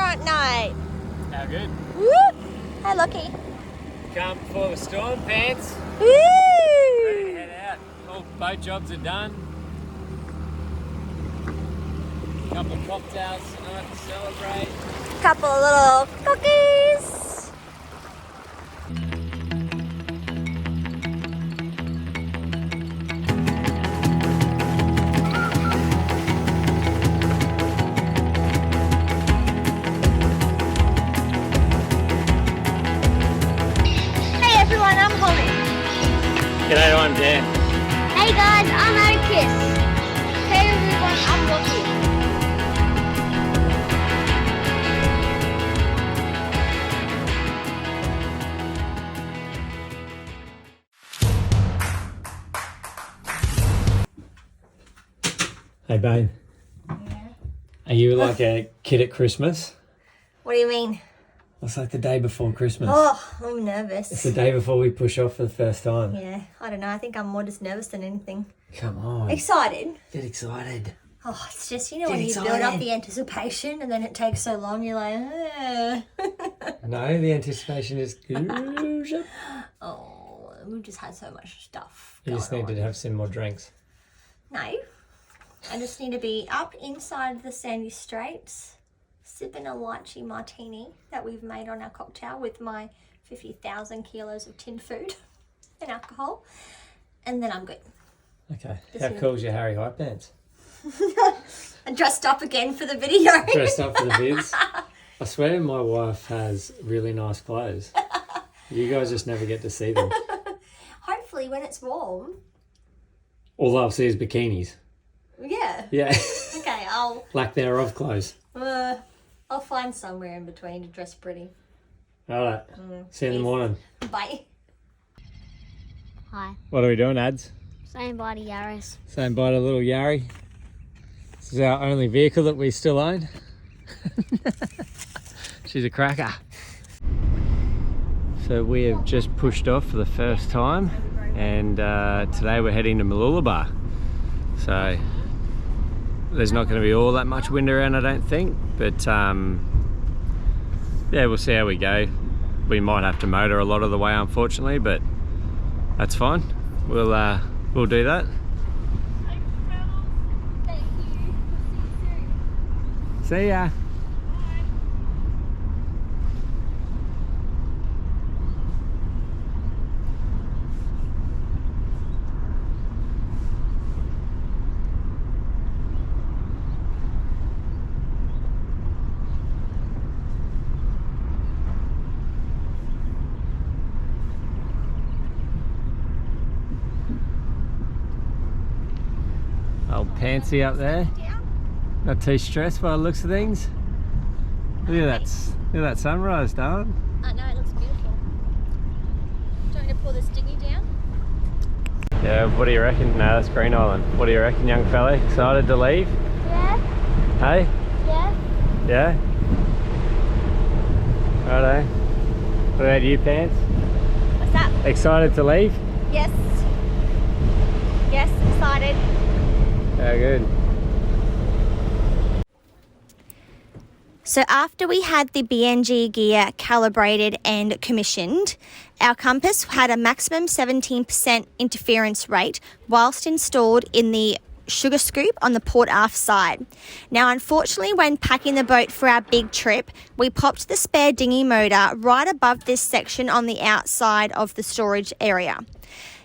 restaurant night. How good? Woo! Hi, Lockie. Calm before the storm, pants. Woo! Ready to head out. All boat jobs are done. A couple of cocktails tonight to celebrate. Couple of little cookies. Hey everyone, I'm Holly. G'day, I'm Dan. Hey guys, I'm Marcus. Hey everyone, I'm Lockie. Hey, babe. Are you like a kid at Christmas? What do you mean? It's like the day before Christmas. Oh, I'm nervous. It's the day before we push off for the first time. Yeah, I don't know. I think I'm more just nervous than anything. Come on. Excited. Get excited. Oh, it's just, you know, Get when you build excited. up the anticipation and then it takes so long, you're like, No, the anticipation is good. oh, we've just had so much stuff. You just need to have some more drinks. No, I just need to be up inside the sandy straits, sipping a lychee martini that we've made on our cocktail with my 50,000 kilos of tinned food and alcohol, and then I'm good. Okay. How cool is your Harry Hype pants? I dressed up again for the video. Dressed up for the vids. I swear my wife has really nice clothes. You guys just never get to see them. Hopefully when it's warm. All I'll see is bikinis. Yeah. Yeah. Okay, I'll Lack thereof clothes. find somewhere in between to dress pretty. Alright. See you in the morning. Bye. Hi, What are we doing, Ads? saying bye to Yaris. Saying bye to little Yari. This is our only vehicle that we still own. She's a cracker. So we have just pushed off for the first time, and today we're heading to Mooloolaba. So there's not going to be all that much wind around, I don't think, but yeah, we'll see how we go. We might have to motor a lot of the way, unfortunately, but that's fine. We'll do that. Thank you. See ya. Old Pantsy up there. Not too stressed by the looks of things. Look at that sunrise, darling. I know, it looks beautiful. Do you want me to pull this dinghy down? Yeah, what do you reckon? No, that's Green Island. What do you reckon, young fella? Excited to leave? Yeah, Hey? yeah. Yeah? Righto. What about you, Pants? What's up? Excited to leave? Yes. Yes, excited. Oh, good. So after we had the BNG gear calibrated and commissioned, our compass had a maximum 17% interference rate whilst installed in the sugar scoop on the port aft side. Now, unfortunately, when packing the boat for our big trip, we popped the spare dinghy motor right above this section on the outside of the storage area.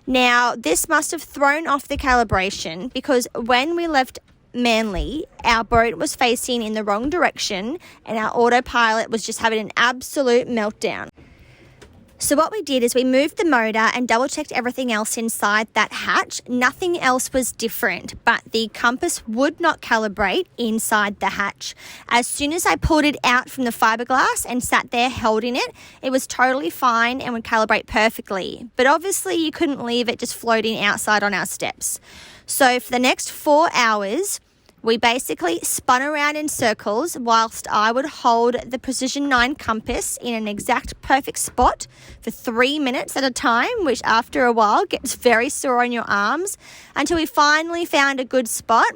Now, this must have thrown off the calibration because when we left Manly, our boat was facing in the wrong direction and our autopilot was just having an absolute meltdown. So what we did is we moved the motor and double checked everything else inside that hatch. Nothing else was different, but the compass would not calibrate inside the hatch. As soon as I pulled it out from the fiberglass and sat there holding it, it was totally fine and would calibrate perfectly. But obviously you couldn't leave it just floating outside on our steps. So for the next 4 hours, we basically spun around in circles whilst I would hold the Precision 9 compass in an exact perfect spot for 3 minutes at a time, which after a while gets very sore on your arms, until we finally found a good spot.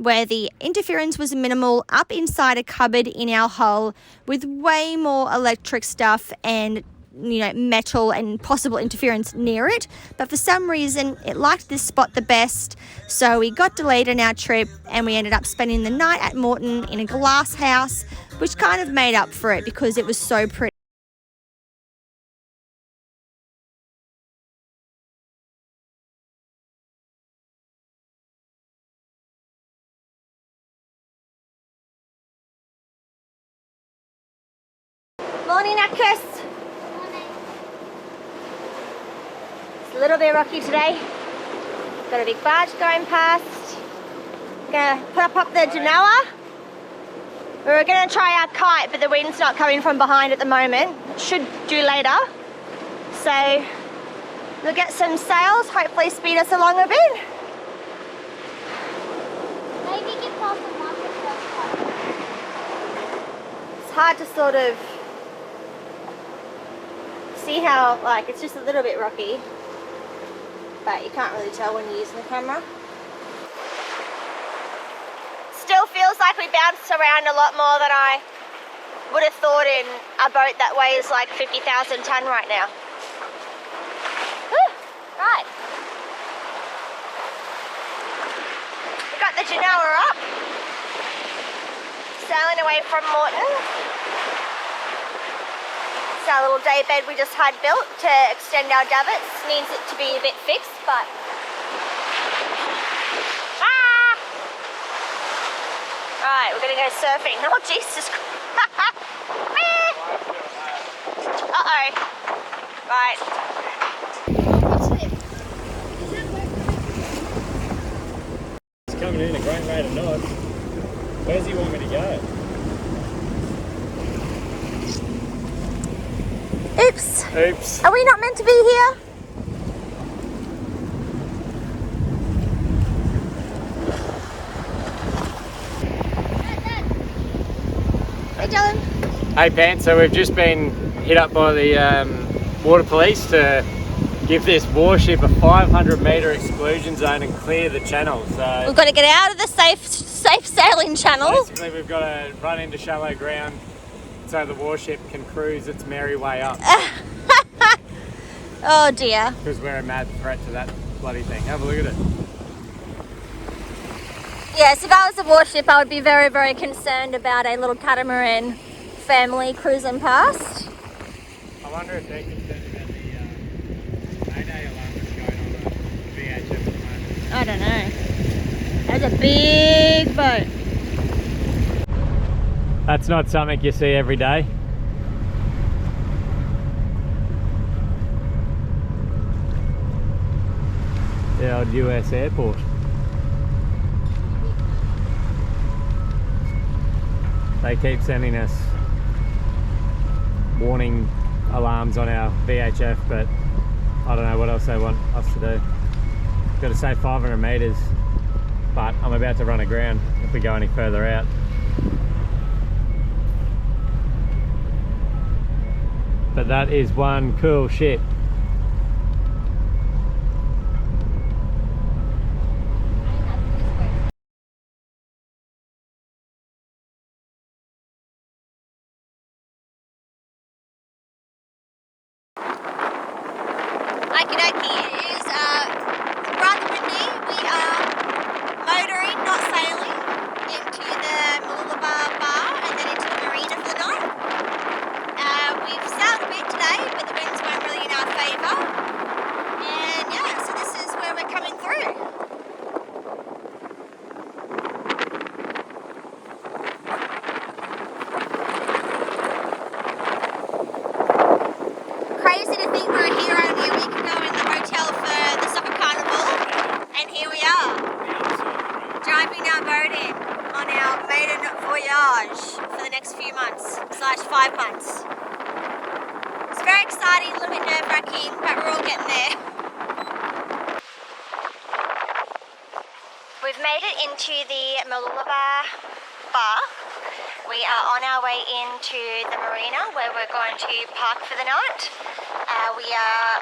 where the interference was minimal up inside a cupboard in our hull with way more electric stuff and metal and possible interference near it. But for some reason, it liked this spot the best. So we got delayed on our trip and we ended up spending the night at Moreton in a glass house, which kind of made up for it because it was so pretty. Morning, Akis. It's a little bit rocky today. Got a big barge going past. Gonna put up the Genoa. We were gonna try our kite, but the wind's not coming from behind at the moment. Should do later. So we'll get some sails, hopefully speed us along a bit. Maybe get past the market first. It's hard to sort of see how, it's just a little bit rocky, but you can't really tell when you're using the camera. Still feels like we bounced around a lot more than I would have thought in a boat that weighs like 50,000 tonne right now. Whew, right. We got the Genoa up, sailing away from Moreton. It's our little day bed we just had built to extend our davits. Needs it to be a bit fixed, but right, we're gonna go surfing. Oh Jesus Christ. Uh-oh. Right. It's coming in a great rate of knots. Where's he want me to go? Oops. Oops. Are we not meant to be here? Hey, Dylan. Hey, Pant, so we've just been hit up by the water police to give this warship a 500-metre exclusion zone and clear the channel. So We've got to get out of the safe sailing channel. basically we've got to run into shallow ground so the warship can cruise its merry way up. Oh dear. Because we're a mad threat to that bloody thing. Have a look at it. Yes, if I was a warship, I would be very, very concerned about a little catamaran family cruising past. I wonder if they're concerned about the Mayday alarm that's going on VHF at the moment. I don't know. That's a big boat. That's not something you see every day. The old US airport. They keep sending us warning alarms on our VHF, but I don't know what else they want us to do. Got to say 500 metres, but I'm about to run aground if we go any further out. But that is one cool ship. Okey-dokey, it is rather windy. We are motoring, not sailing, into the Mooloolaba bar and then into the marina for the night. We've sailed a bit today, but the winds weren't really in our favour. And yeah, so this is where we're coming through. Crazy to think we're here only a week ago in the hotel for the soccer carnival, and here we are, driving our boat in on our maiden voyage for the next few months, / 5 months. It's very exciting, a little bit nerve-wracking, but we're all getting there. We've made it into the Mooloolaba bar. We are on our way into the marina where we're going to park for the night. We are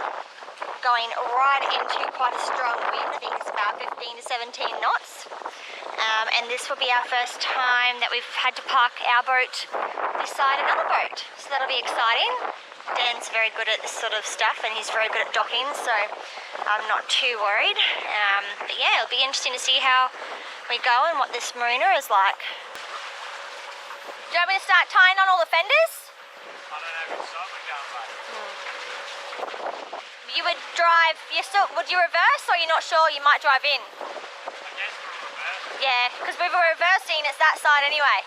going right into quite a strong wind. I think it's about 15 to 17 knots. and this will be our first time that we've had to park our boat beside another boat, so that'll be exciting. Dan's very good at this sort of stuff and he's very good at docking, so I'm not too worried. But yeah, it'll be interesting to see how we go and what this marina is like. Do you want me to start tying on all the fenders? I don't know which side we're going by. You would drive, would you reverse or you're not sure? You might drive in. I guess we'll reverse. Yeah, because we were reversing, it's that side anyway.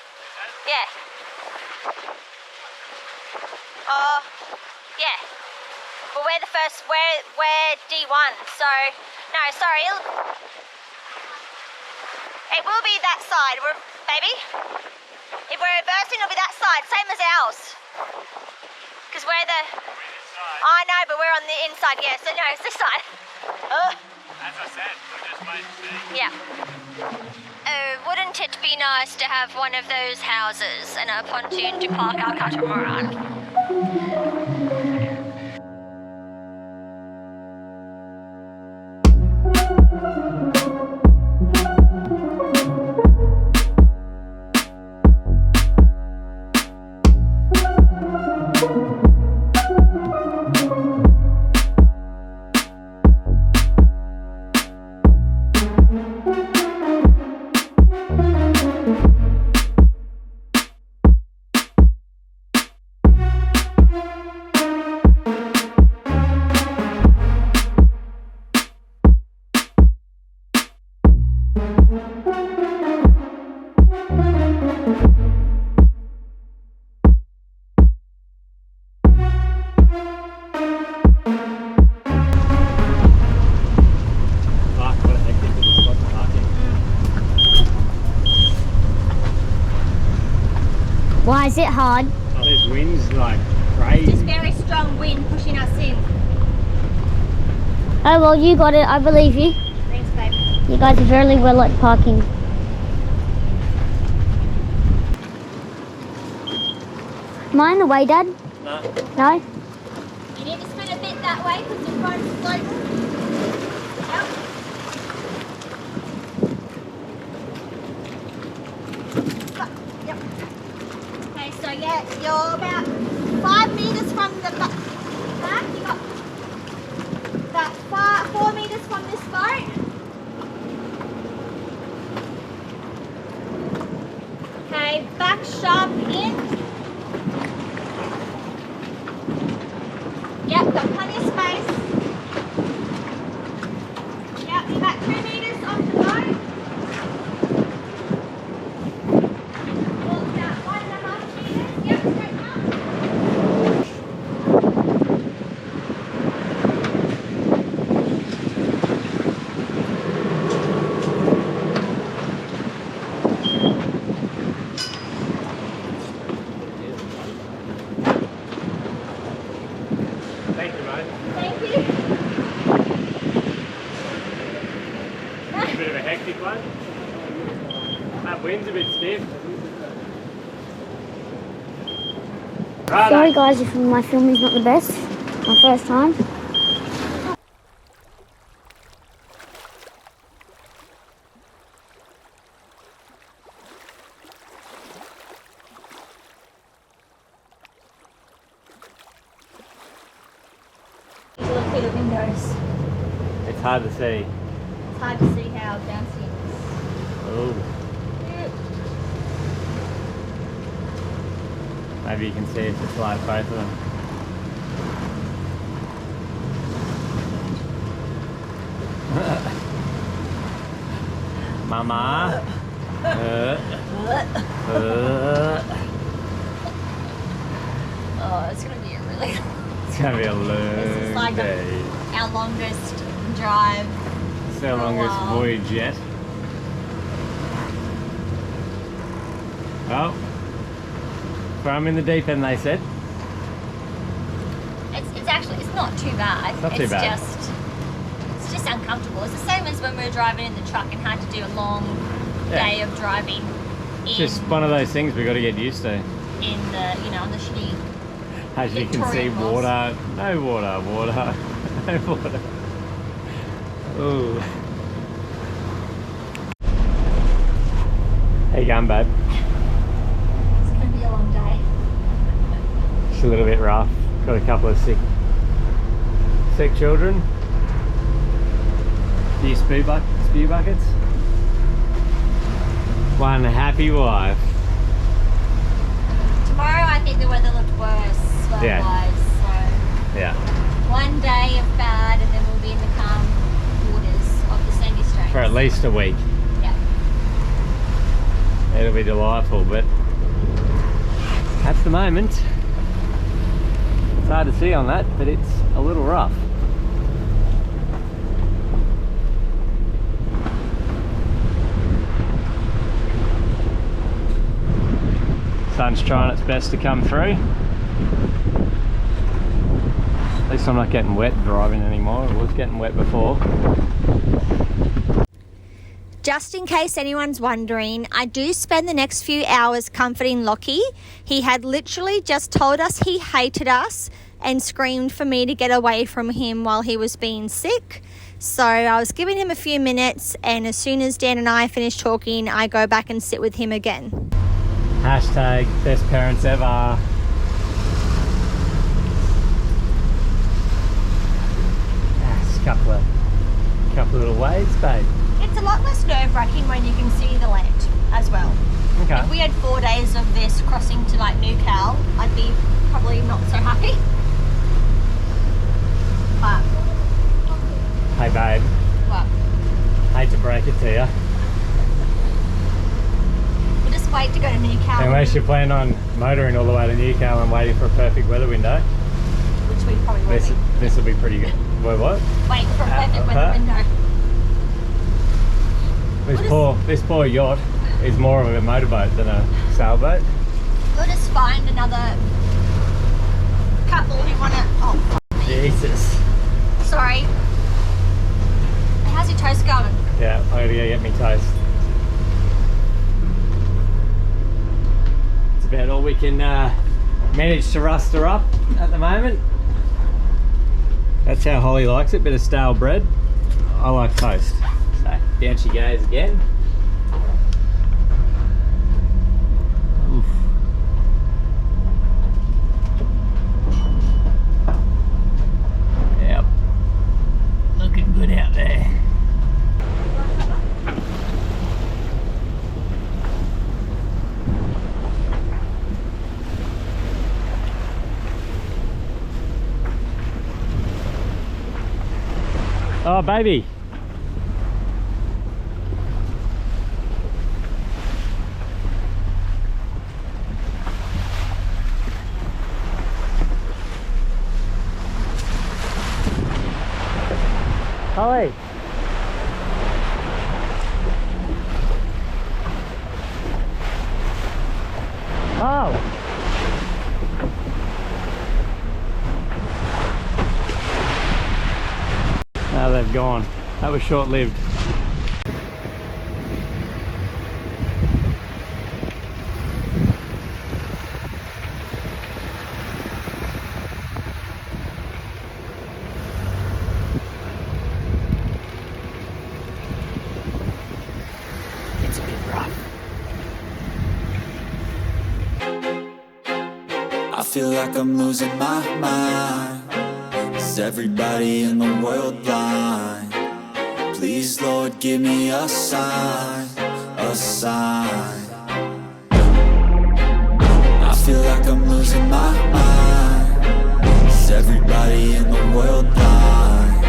Yeah. Oh, yeah. But we're the first, we're D1, so, no, sorry. It will be that side, baby. If we're reversing, it'll be that side, same as ours. Because we're the... I know, but we're on the inside, yeah, so no, it's this side. As I said, we're just waiting to see. Yeah. Oh, wouldn't it be nice to have one of those houses and a pontoon to park our catamaran? Why is it hard? Oh, this wind's like crazy. Just very strong wind pushing us in. Oh well, you got it. I believe you. Thanks, babe. You guys are very well at parking. Am I in the way, Dad? No. No? You need to spin a bit that way because the boat's floating. Yep. Yep. Okay, so yeah, you're about 5 meters from the back. You got about 4 meters from this boat. Okay, back sharp in. Yep, got plenty of space. Yep, you're about 2 meters off the boat. Walk about 1.5 meters. Yep, straight up. Thank you, mate. Thank you. A bit of a hectic one. That wind's a bit stiff. Right. Sorry guys if my filming's not the best. My first time. Look through the windows. It's hard to see. It's hard to see how bouncy it is. Oh. Maybe you can see it's just like both of them. Mama. Oh, it's gonna be a really. It's gonna be a long This is like day. our longest drive. It's our for a longest while. voyage yet. Well, throw 'em in the deep end, they said. It's actually not too bad. Not too bad. It's just uncomfortable. It's the same as when we were driving in the truck and had to do a long day of driving. It's just one of those things we got to get used to. In the on the shitty. As you can see, Victorian walls. water, no water, no water. Ooh. How you going, babe? It's going to be a long day. It's a little bit rough. Got a couple of sick children. Few spew buckets. One happy wife. Tomorrow I think the weather looked worse weather-wise, so Yeah. one day of bad and then we'll be in the calm waters of the Sandy Straits. For at least a week. Yeah. It'll be delightful, but at the moment, it's hard to see on that, but it's a little rough. Sun's trying its best to come through. At least I'm not getting wet driving anymore. I was getting wet before. Just in case anyone's wondering, I do spend the next few hours comforting Lockie. He had literally just told us he hated us and screamed for me to get away from him while he was being sick. So I was giving him a few minutes, and as soon as Dan and I finish talking, I go back and sit with him again. Hashtag best parents ever. That's a couple of little waves, babe. It's a lot less nerve-wracking when you can see the land as well. Okay. If we had 4 days of this crossing to like New Cal, I'd be probably not so happy. But Hey, babe. what? Hate to break it to you. We'll just wait to go to New Cal, Unless you plan on motoring all the way to Newcastle and waiting for a perfect weather window, which we probably won't be. this will be pretty good. What? Wait for a perfect weather window. This poor yacht is more of a motorboat than a sailboat. We'll just find another couple who want to... Oh, Jesus. sorry. How's your toast going? Yeah, I gotta go get me toast. It's about all we can manage to rust her up at the moment. That's how Holly likes it, bit of stale bread. I like toast. So down she goes again. Oof. Yep. Looking good out there. Oh, baby. Holly. Oh. Now they've gone. That was short-lived. It's a bit rough. I feel like I'm losing my mind. Is everybody in the world blind? Please, Lord, give me a sign, a sign. I feel like I'm losing my mind. Is everybody in the world blind?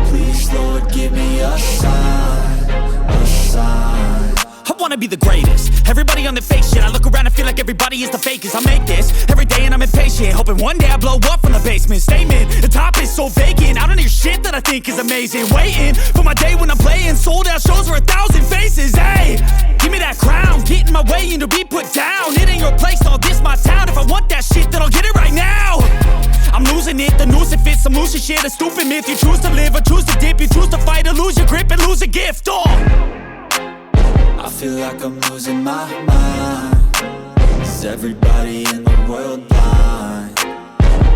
Please, Lord, give me a sign, a sign. I wanna be the greatest. Everybody on the fake shit. I look around and feel like everybody is the fakest. I make this every day and I'm impatient, hoping one day I blow up from the basement. Statement, the top is so vacant. I don't hear shit that I think is amazing. Waiting for my day when I'm playing sold out shows for 1,000 faces. Hey, give me that crown, get in my way and to be put down. It ain't your place, all this my town. If I want that shit, then I'll get it right now. I'm losing it, the noose it fits. I'm losing shit, a stupid myth. You choose to live or choose to dip. You choose to fight or lose your grip and lose a gift. I feel like I'm losing my mind. Is everybody in the world blind?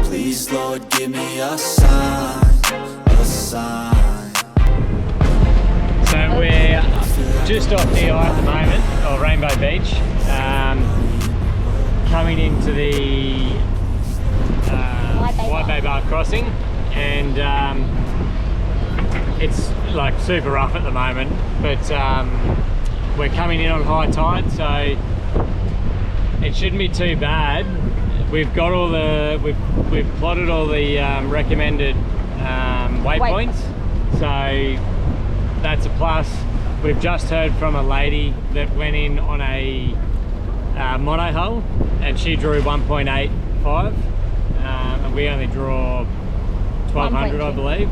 Please, Lord, give me a sign, a sign. So we're I feel like just off DI at the moment, or Rainbow Beach, coming into the White Bay Bar crossing, and it's like super rough at the moment, but we're coming in on high tide, so it shouldn't be too bad. We've got all the we've plotted all the recommended waypoints, so that's a plus. We've just heard from a lady that went in on a mono hull, and she drew 1.85, and we only draw 1200, I believe.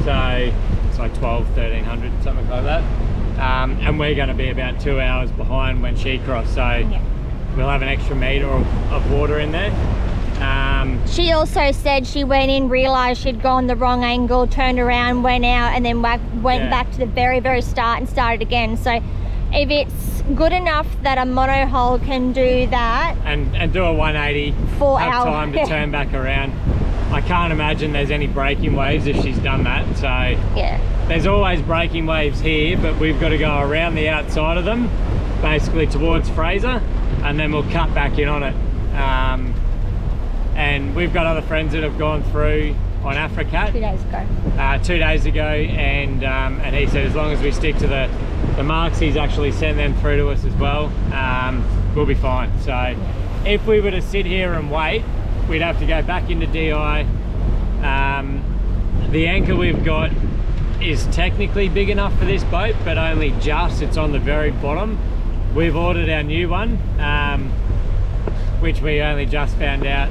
So it's like 1300, something like that. And we're going to be about 2 hours behind when she crossed, so we'll have an extra metre of water in there. She also said she went in, realised she'd gone the wrong angle, turned around, went out, and then went back to the very, very start and started again. So if it's good enough that a mono hull can do that and do a 180, have time to turn back around, I can't imagine there's any breaking waves if she's done that. So there's always breaking waves here, but we've got to go around the outside of them, basically towards Fraser, and then we'll cut back in on it. And we've got other friends that have gone through on Africat 2 days ago, and he said as long as we stick to the marks he's actually sent them through to us as well, we'll be fine. So if we were to sit here and wait, we'd have to go back into DI. The anchor we've got is technically big enough for this boat, but only just. It's on the very bottom. We've ordered our new one, which we only just found out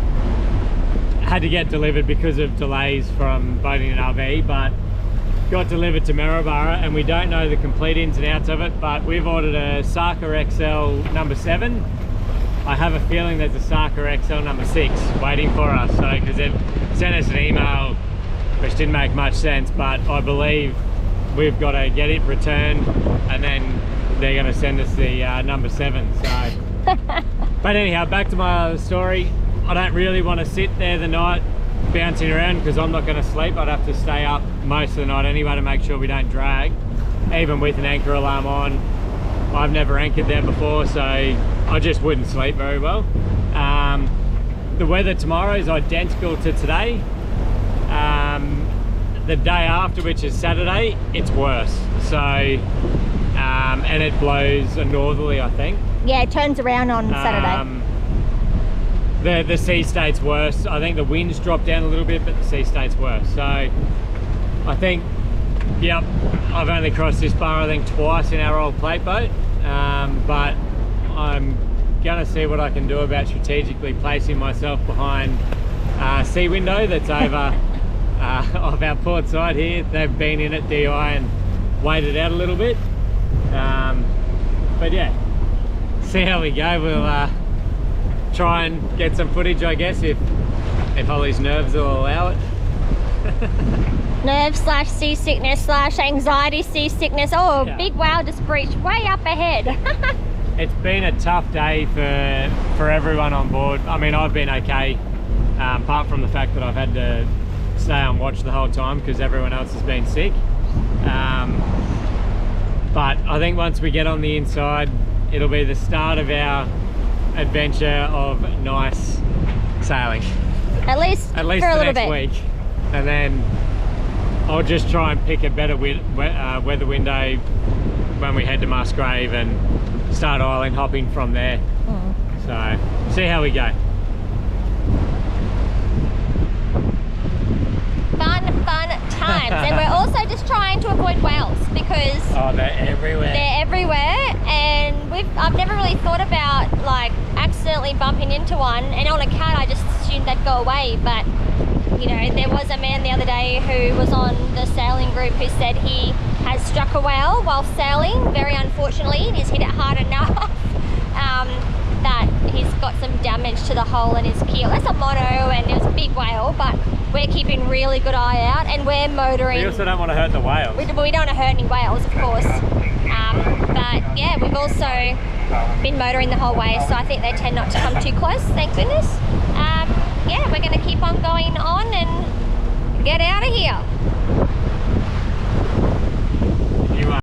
had to get delivered because of delays from boating and RV, but got delivered to Maryborough, and we don't know the complete ins and outs of it, but we've ordered a Saka XL number 7. I have a feeling there's a Saka XL number 6 waiting for us, so because they've sent us an email which didn't make much sense, but I believe we've got to get it returned, and then they're going to send us the number 7. So but anyhow, back to my other story. I don't really want to sit there the night bouncing around because I'm not going to sleep. I'd have to stay up most of the night anyway to make sure we don't drag, even with an anchor alarm on. I've never anchored there before, so I just wouldn't sleep very well. The weather tomorrow is identical to today. The day after, which is Saturday, it's worse. So and it blows a northerly, I think. Yeah, it turns around on Saturday. The sea state's worse. I think the winds drop down a little bit, but the sea state's worse. So I think, yep, I've only crossed this bar I think twice in our old plate boat, but I'm gonna see what I can do about strategically placing myself behind sea window that's over off our port side here. They've been in at DI and waited out a little bit, but yeah, see how we go. We'll try and get some footage, I guess, if Holly's nerves will allow it. Nerves / seasickness / anxiety seasickness. Oh, yeah. Big whale just breached way up ahead. It's been a tough day for everyone on board. I mean, I've been okay, apart from the fact that I've had to stay on watch the whole time because everyone else has been sick. But I think once we get on the inside, it'll be the start of our adventure of nice sailing. At least for the next week. And then I'll just try and pick a better weather window when we head to Musgrave and start island hopping from there. So see how we go. Fun times. And we're also just trying to avoid whales because they're everywhere. They're everywhere, and I've never really thought about like accidentally bumping into one, and on a cat I just assumed they'd go away, but you know, there was a man the other day who was on the sailing group who said he has struck a whale while sailing, very unfortunately, and he's hit it hard enough that he's got some damage to the hull and his keel. That's a mono, and it was a big whale, but we're keeping really good eye out, and we're motoring. We also don't want to hurt the whales. We don't want to hurt any whales, of course. But yeah, we've also been motoring the whole way, so I think they tend not to come too close, thank goodness. Yeah, we're going to keep on going on and get out of here. You are.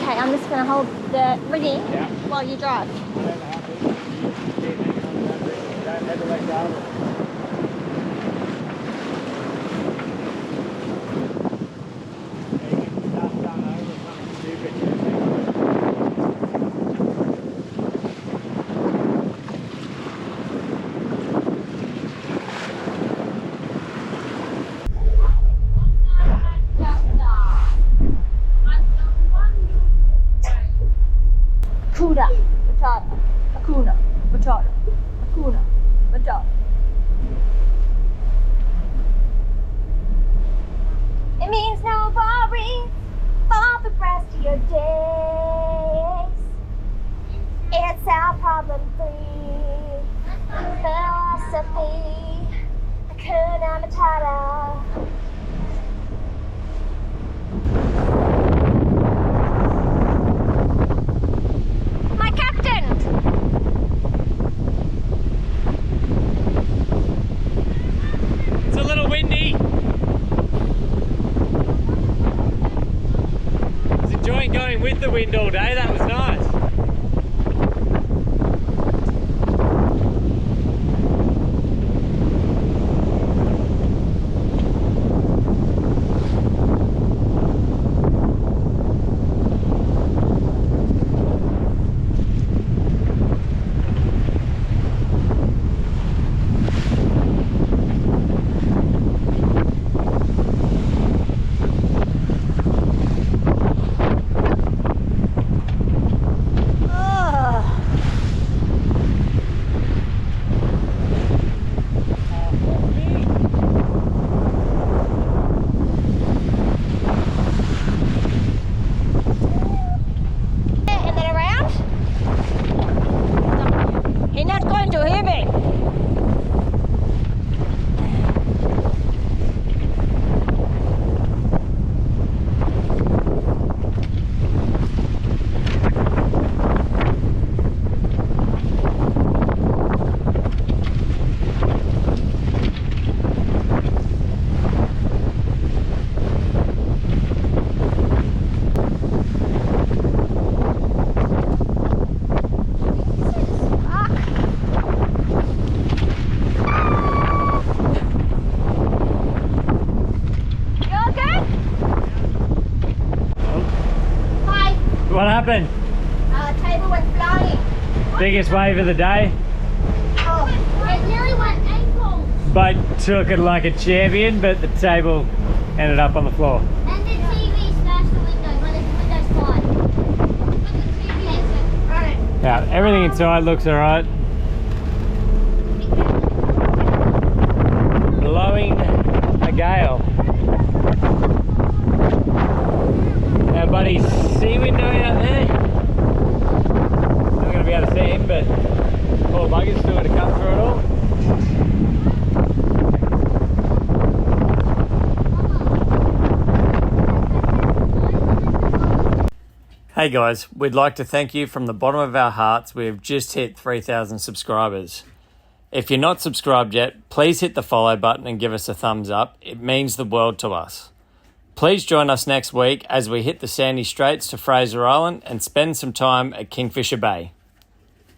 Okay, I'm just going to hold the rigging Yeah. while you drive. Whatever happens, you just keep hanging on to that rig. Don't ever let go of it. Hakuna Matata. Hakuna Matata. Hakuna Matata. It means no worries for the rest of your days. It's our problem-free philosophy. Hakuna Matata. My captain! It's a little windy. I was enjoying going with the wind all day. That was nice. And then around. You're not going to hear me. What happened? Table went flying. Biggest wave of the day. Oh, It nearly went ankles. Boat took it like a champion, but the table ended up on the floor. And the TV smashed the windows when the windows fly. But the TV Alright. Yeah, everything inside looks alright. Blowing a gale. Our buddy sea window out there. Not going to be able to see him, but poor bugger's still got to come through it all. Hey guys, we'd like to thank you from the bottom of our hearts. We've just hit 3,000 subscribers. If you're not subscribed yet, please hit the follow button and give us a thumbs up. It means the world to us. Please join us next week as we hit the Sandy Straits to Fraser Island and spend some time at Kingfisher Bay.